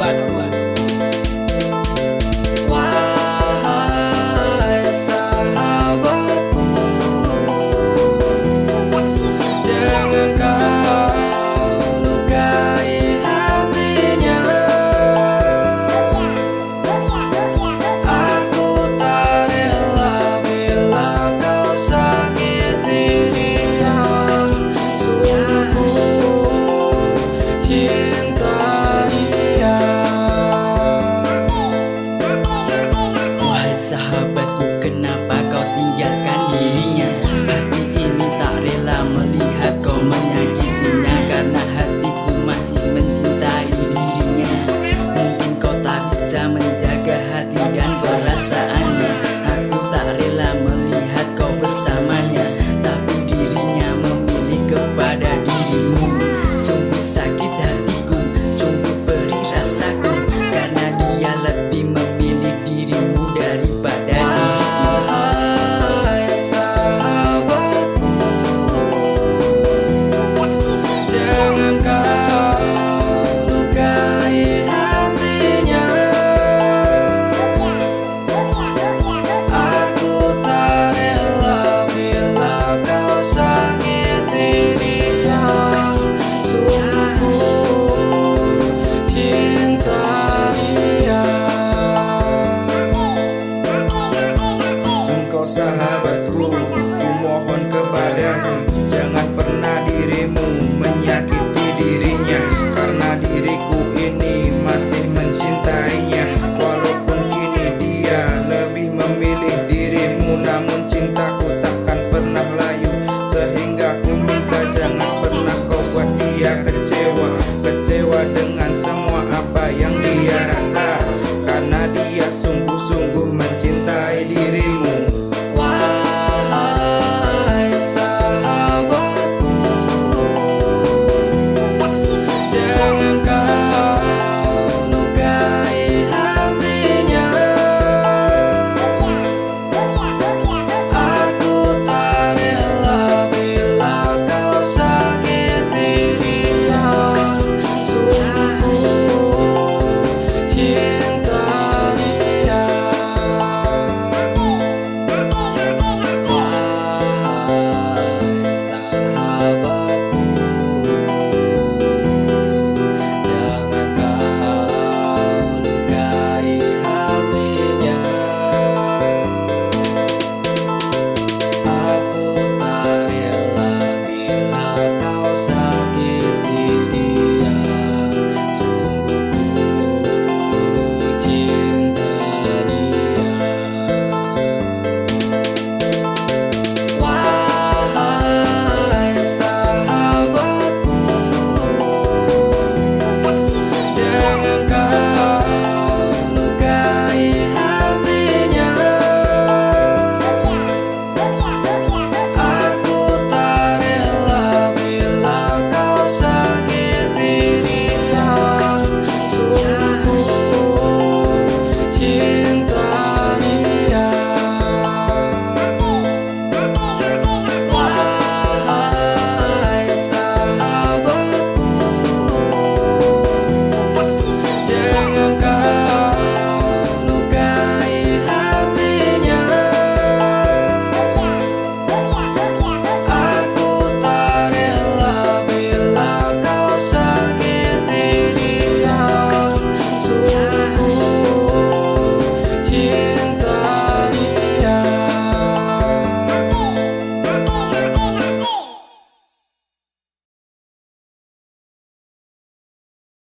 Aduh. Wahai sahabatku, jangan kau lukai hatinya. Aku tak rela bila kau sakiti dia. Sungguh cinta dia. Wahai sahabatku, kenapa kau tinggalkan dirinya? Hati ini tak rela melihat kau menyakitinya, karena hatiku masih mencintai dirinya. Mungkin kau tak bisa menjaga hati dan perasaannya. Aku tak rela melihat kau bersamanya, tapi dirinya memilih kepada dirimu. Sungguh sakit hatiku, sungguh perih rasaku, karena dia lebih memilih dirimu daripada diriku. Wahai sahabatku, jangan kau lukai hatinya. Aku tak rela bila kau sakiti dia. Sungguh cinta dia. Engkau sahabatku, ku mohon kepadamu, jangan pernah dirimu menyakiti dirinya, karena diriku ini masih mencintainya. Walaupun kini dia lebih memilih dirimu, namun cintaku takkan pernah layu. Sehingga ku minta jangan pernah kau buat dia kecewa, kecewa dengan semua